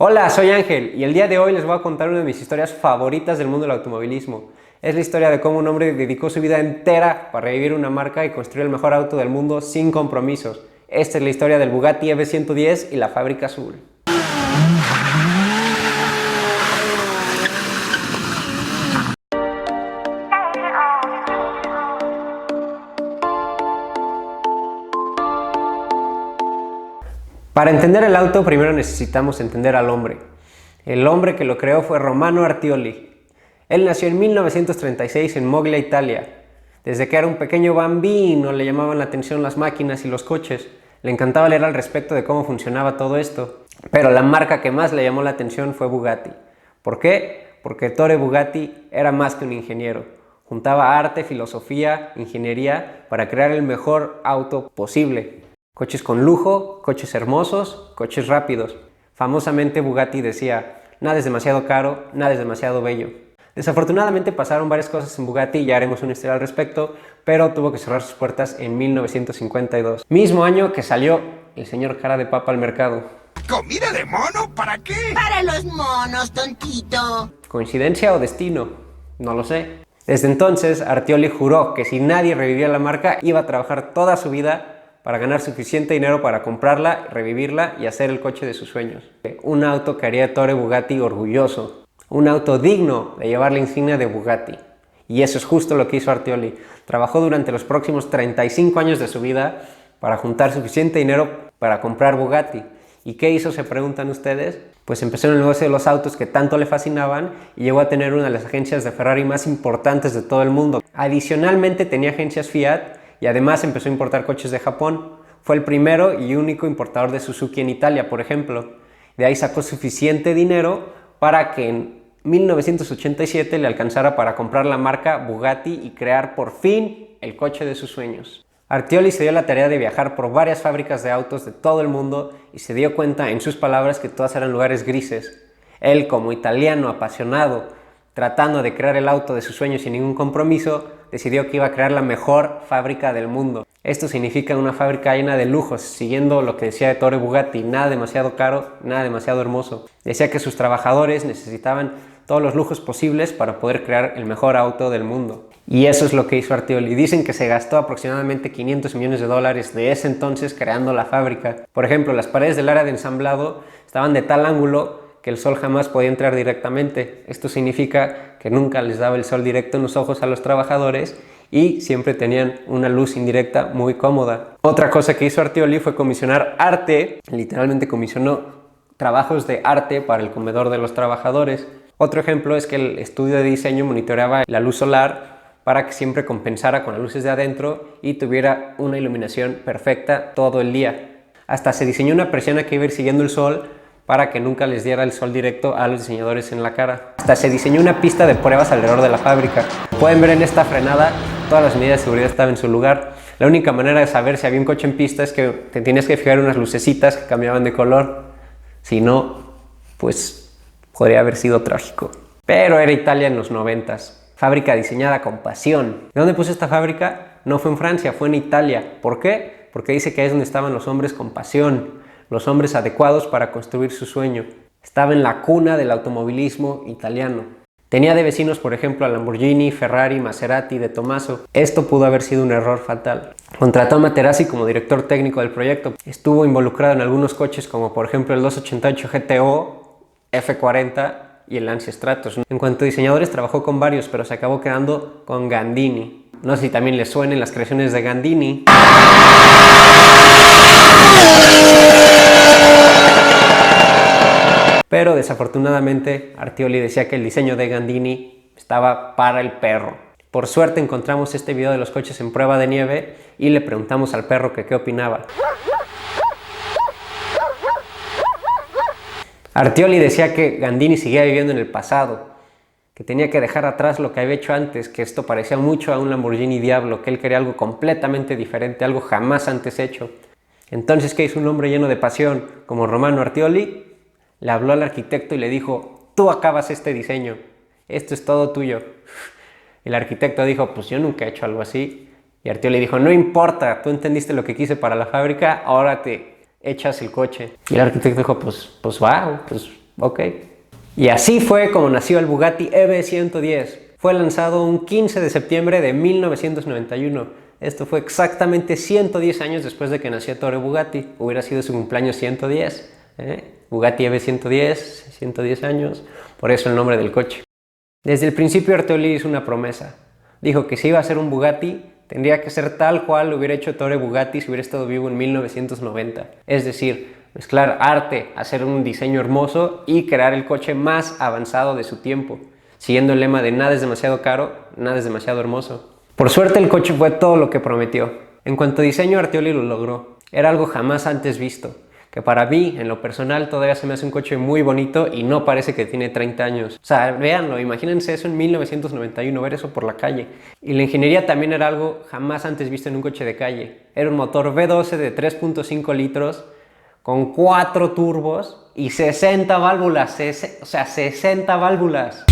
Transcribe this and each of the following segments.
Hola, soy Ángel y el día de hoy les voy a contar una de mis historias favoritas del mundo del automovilismo. Es la historia de cómo un hombre dedicó su vida entera para revivir una marca y construir el mejor auto del mundo sin compromisos. Esta es la historia del Bugatti F110 y la fábrica azul. Para entender el auto, primero necesitamos entender al hombre. El hombre que lo creó fue Romano Artioli. Él nació en 1936 en Moglia, Italia. Desde que era un pequeño bambino le llamaban la atención las máquinas y los coches. Le encantaba leer al respecto de cómo funcionaba todo esto. Pero la marca que más le llamó la atención fue Bugatti. ¿Por qué? Porque Ettore Bugatti era más que un ingeniero. Juntaba arte, filosofía, ingeniería para crear el mejor auto posible. Coches con lujo, coches hermosos, coches rápidos. Famosamente Bugatti decía, nada es demasiado caro, nada es demasiado bello. Desafortunadamente pasaron varias cosas en Bugatti y ya haremos una historia al respecto, pero tuvo que cerrar sus puertas en 1952. Mismo año que salió el señor cara de papa al mercado. ¿Comida de mono? ¿Para qué? Para los monos, tontito. ¿Coincidencia o destino? No lo sé. Desde entonces, Artioli juró que si nadie revivía la marca, iba a trabajar toda su vida para ganar suficiente dinero para comprarla, revivirla y hacer el coche de sus sueños. Un auto que haría a Ettore Bugatti orgulloso. Un auto digno de llevar la insignia de Bugatti. Y eso es justo lo que hizo Artioli. Trabajó durante los próximos 35 años de su vida para juntar suficiente dinero para comprar Bugatti. ¿Y qué hizo, se preguntan ustedes? Pues empezó en el negocio de los autos que tanto le fascinaban y llegó a tener una de las agencias de Ferrari más importantes de todo el mundo. Adicionalmente tenía agencias Fiat y además empezó a importar coches de Japón. Fue el primero y único importador de Suzuki en Italia, por ejemplo. De ahí sacó suficiente dinero para que en 1987 le alcanzara para comprar la marca Bugatti y crear por fin el coche de sus sueños. Artioli se dio la tarea de viajar por varias fábricas de autos de todo el mundo y se dio cuenta, en sus palabras, que todas eran lugares grises. Él, como italiano apasionado, tratando de crear el auto de sus sueños sin ningún compromiso, decidió que iba a crear la mejor fábrica del mundo. Esto significa una fábrica llena de lujos, siguiendo lo que decía Ettore Bugatti, nada demasiado caro, nada demasiado hermoso. Decía que sus trabajadores necesitaban todos los lujos posibles para poder crear el mejor auto del mundo. Y eso es lo que hizo Artioli. Dicen que se gastó aproximadamente 500 millones de dólares de ese entonces creando la fábrica. Por ejemplo, las paredes del área de ensamblado estaban de tal ángulo que el sol jamás podía entrar directamente. Esto significa que nunca les daba el sol directo en los ojos a los trabajadores y siempre tenían una luz indirecta muy cómoda. Otra cosa que hizo Artioli fue comisionar arte, literalmente comisionó trabajos de arte para el comedor de los trabajadores. Otro ejemplo es que el estudio de diseño monitoreaba la luz solar para que siempre compensara con las luces de adentro y tuviera una iluminación perfecta todo el día. Hasta se diseñó una persiana que iba a ir siguiendo el sol para que nunca les diera el sol directo a los diseñadores en la cara. Hasta se diseñó una pista de pruebas alrededor de la fábrica. Pueden ver en esta frenada, todas las medidas de seguridad estaban en su lugar. La única manera de saber si había un coche en pista es que te tienes que fijar en unas lucecitas que cambiaban de color. Si no, pues podría haber sido trágico. Pero era Italia en los 90s. Fábrica diseñada con pasión. ¿De dónde puso esta fábrica? No fue en Francia, fue en Italia. ¿Por qué? Porque dice que ahí es donde estaban los hombres con pasión, los hombres adecuados para construir su sueño. Estaba en la cuna del automovilismo italiano. Tenía de vecinos, por ejemplo, a Lamborghini, Ferrari, Maserati, De Tomaso. Esto pudo haber sido un error fatal. Contrató a Materassi como director técnico del proyecto. Estuvo involucrado en algunos coches como por ejemplo el 288 GTO, F40 y el Lancia Stratos. En cuanto a diseñadores, trabajó con varios, pero se acabó quedando con Gandini. No sé si también les suenen las creaciones de Gandini. Pero desafortunadamente Artioli decía que el diseño de Gandini estaba para el perro. Por suerte encontramos este video de los coches en prueba de nieve y le preguntamos al perro que qué opinaba. Artioli decía que Gandini seguía viviendo en el pasado, que tenía que dejar atrás lo que había hecho antes, que esto parecía mucho a un Lamborghini Diablo, que él quería algo completamente diferente, algo jamás antes hecho. Entonces, ¿qué hizo un hombre lleno de pasión como Romano Artioli? Le habló al arquitecto y le dijo, tú acabas este diseño, esto es todo tuyo. El arquitecto dijo, pues yo nunca he hecho algo así. Y Artioli dijo, no importa, tú entendiste lo que quise para la fábrica, ahora te echas el coche. Y el arquitecto dijo, pues va, pues ¿ok? Y así fue como nació el Bugatti EB110. Fue lanzado un 15 de septiembre de 1991. Esto fue exactamente 110 años después de que nació Ettore Bugatti. Hubiera sido su cumpleaños 110. Bugatti EB110, 110 años. Por eso el nombre del coche. Desde el principio Artioli hizo una promesa. Dijo que si iba a hacer un Bugatti, tendría que ser tal cual lo hubiera hecho Ettore Bugatti si hubiera estado vivo en 1990. Es decir, mezclar arte, hacer un diseño hermoso y crear el coche más avanzado de su tiempo, siguiendo el lema de nada es demasiado caro, nada es demasiado hermoso. Por suerte el coche fue todo lo que prometió. En cuanto a diseño, Artioli lo logró. Era algo jamás antes visto, que para mí, en lo personal, todavía se me hace un coche muy bonito y no parece que tiene 30 años. O sea, véanlo, imagínense eso en 1991, ver eso por la calle. Y la ingeniería también era algo jamás antes visto en un coche de calle. Era un motor V12 de 3.5 litros, con 4 turbos y 60 válvulas, o sea, 60 válvulas.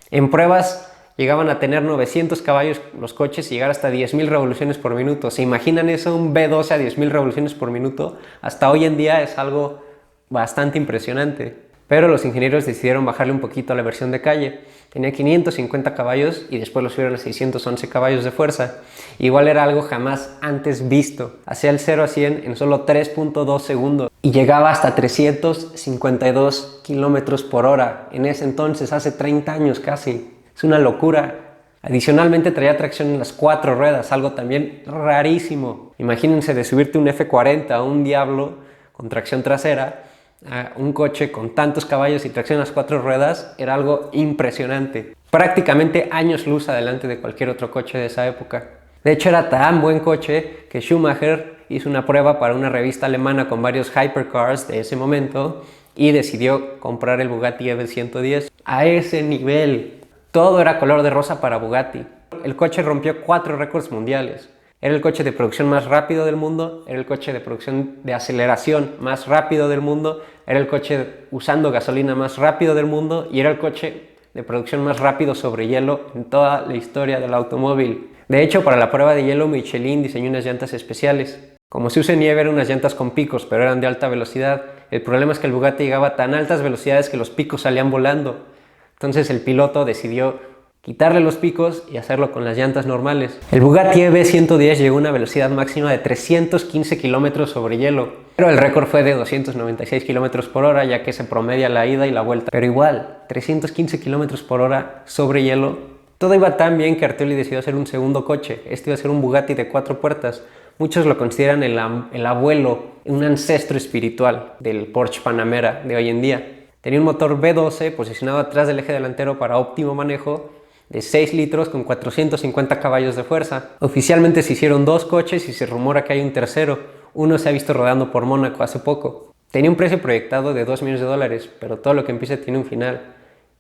En pruebas llegaban a tener 900 caballos los coches y llegar hasta 10.000 revoluciones por minuto. ¿Se imaginan eso? Un V12 a 10.000 revoluciones por minuto. Hasta hoy en día es algo bastante impresionante. Pero los ingenieros decidieron bajarle un poquito a la versión de calle. Tenía 550 caballos y después lo subieron a 611 caballos de fuerza. Igual era algo jamás antes visto. Hacía el 0 a 100 en solo 3.2 segundos y llegaba hasta 352 kilómetros por hora. En ese entonces, hace 30 años casi. Es una locura. Adicionalmente traía tracción en las 4 ruedas, algo también rarísimo. Imagínense de subirte un F40 a un Diablo con tracción trasera a un coche con tantos caballos y tracción en las 4 ruedas, era algo impresionante. Prácticamente años luz adelante de cualquier otro coche de esa época. De hecho, era tan buen coche que Schumacher hizo una prueba para una revista alemana con varios hypercars de ese momento y decidió comprar el Bugatti EB110. A ese nivel, todo era color de rosa para Bugatti. El coche rompió 4 récords mundiales. Era el coche de producción más rápido del mundo, era el coche de producción de aceleración más rápido del mundo, era el coche usando gasolina más rápido del mundo y era el coche de producción más rápido sobre hielo en toda la historia del automóvil. De hecho, para la prueba de hielo, Michelin diseñó unas llantas especiales. Como se usa en nieve, eran unas llantas con picos, pero eran de alta velocidad. El problema es que el Bugatti llegaba a tan altas velocidades que los picos salían volando. Entonces el piloto decidió quitarle los picos y hacerlo con las llantas normales. El Bugatti EB110 llegó a una velocidad máxima de 315 km sobre hielo, pero el récord fue de 296 km por hora, ya que se promedia la ida y la vuelta. Pero igual, 315 km por hora sobre hielo. Todo iba tan bien que Artioli decidió hacer un segundo coche. Este iba a ser un Bugatti de 4 puertas. Muchos lo consideran el abuelo, un ancestro espiritual del Porsche Panamera de hoy en día. Tenía un motor V12 posicionado atrás del eje delantero para óptimo manejo, de 6 litros con 450 caballos de fuerza. Oficialmente se hicieron 2 coches y se rumora que hay un tercero. Uno se ha visto rodando por Mónaco hace poco. Tenía un precio proyectado de $2 millones, pero todo lo que empieza tiene un final.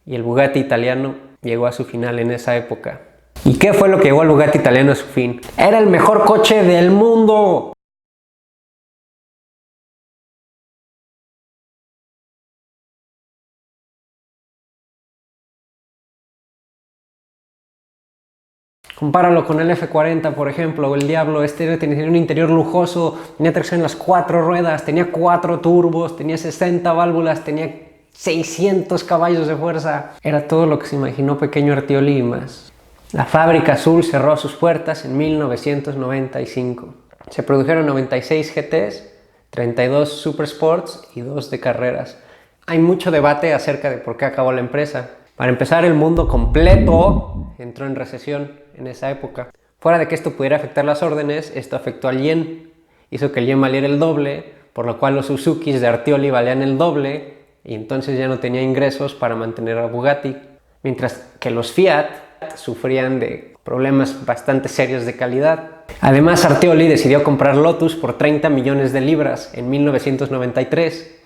Y el Bugatti italiano llegó a su final en esa época. ¿Y qué fue lo que llevó al Bugatti italiano a su fin? ¡Era el mejor coche del mundo! Compáralo con el F40, por ejemplo, o el Diablo. Este tenía un interior lujoso, tenía tracción en las 4 ruedas, tenía 4 turbos, tenía 60 válvulas, tenía 600 caballos de fuerza. Era todo lo que se imaginó pequeño Artioli y más. La fábrica azul cerró sus puertas en 1995. Se produjeron 96 GTs, 32 Super Sports y 2 de carreras. Hay mucho debate acerca de por qué acabó la empresa. Para empezar, el mundo completo entró en recesión en esa época. Fuera de que esto pudiera afectar las órdenes, esto afectó al yen. Hizo que el yen valiera el doble, por lo cual los Suzukis de Artioli valían el doble y entonces ya no tenía ingresos para mantener a Bugatti. Mientras que los Fiat sufrían de problemas bastante serios de calidad. Además, Artioli decidió comprar Lotus por 30 millones de libras en 1993.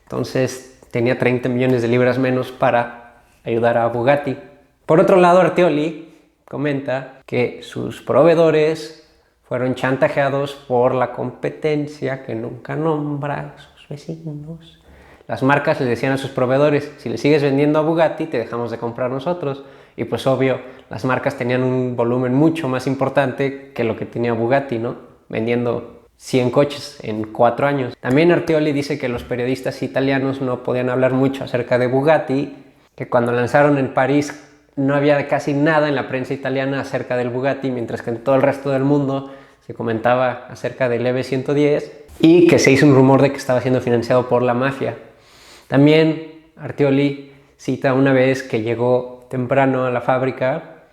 Entonces tenía 30 millones de libras menos para ayudar a Bugatti. Por otro lado, Artioli comenta que sus proveedores fueron chantajeados por la competencia que nunca nombra a sus vecinos. las marcas le decían a sus proveedores, si le sigues vendiendo a Bugatti, te dejamos de comprar nosotros. Y pues obvio, las marcas tenían un volumen mucho más importante que lo que tenía Bugatti, ¿no? Vendiendo 100 coches en 4 años. También Artioli dice que los periodistas italianos no podían hablar mucho acerca de Bugatti, que cuando lanzaron en París no había casi nada en la prensa italiana acerca del Bugatti, mientras que en todo el resto del mundo se comentaba acerca del EV110 y que se hizo un rumor de que estaba siendo financiado por la mafia. También Artioli cita una vez que llegó temprano a la fábrica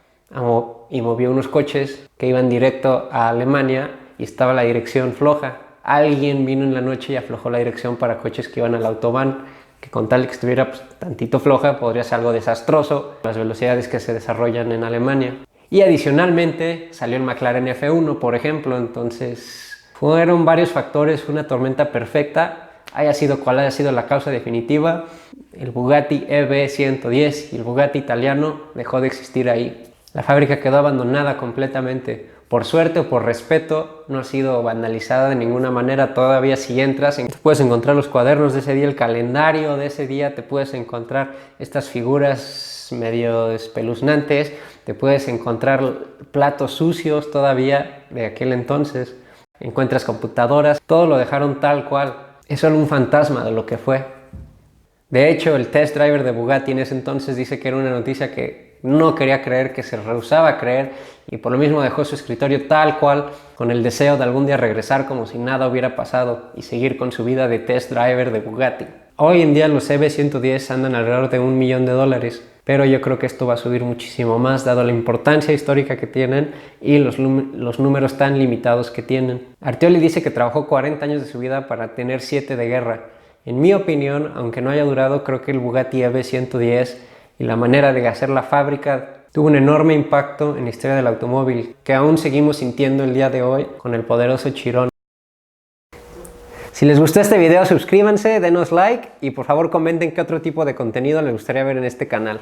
y movió unos coches que iban directo a Alemania y estaba la dirección floja. Alguien vino en la noche y aflojó la dirección para coches que iban al autobahn, que con tal que estuviera pues, tantito floja podría ser algo desastroso, las velocidades que se desarrollan en Alemania. Y adicionalmente salió el McLaren F1, por ejemplo, entonces fueron varios factores, una tormenta perfecta. Haya sido cual haya sido la causa definitiva, el Bugatti EV110 y el Bugatti italiano dejó de existir ahí. La fábrica quedó abandonada completamente. Por suerte o por respeto, no ha sido vandalizada de ninguna manera. Todavía si entras, te puedes encontrar los cuadernos de ese día, el calendario de ese día, te puedes encontrar estas figuras medio espeluznantes, te puedes encontrar platos sucios todavía de aquel entonces, encuentras computadoras, todo lo dejaron tal cual. Es solo un fantasma de lo que fue. De hecho, el test driver de Bugatti en ese entonces dice que era una noticia que no quería creer, que se rehusaba a creer, y por lo mismo dejó su escritorio tal cual, con el deseo de algún día regresar como si nada hubiera pasado y seguir con su vida de test driver de Bugatti. Hoy en día los EV110 andan alrededor de $1 millón, pero yo creo que esto va a subir muchísimo más dado la importancia histórica que tienen y los números tan limitados que tienen. Artioli dice que trabajó 40 años de su vida para tener 7 de guerra. En mi opinión, aunque no haya durado, creo que el Bugatti EV110 y la manera de hacer la fábrica tuvo un enorme impacto en la historia del automóvil, que aún seguimos sintiendo el día de hoy con el poderoso Chiron. Si les gustó este video, suscríbanse, denos like y por favor comenten qué otro tipo de contenido les gustaría ver en este canal.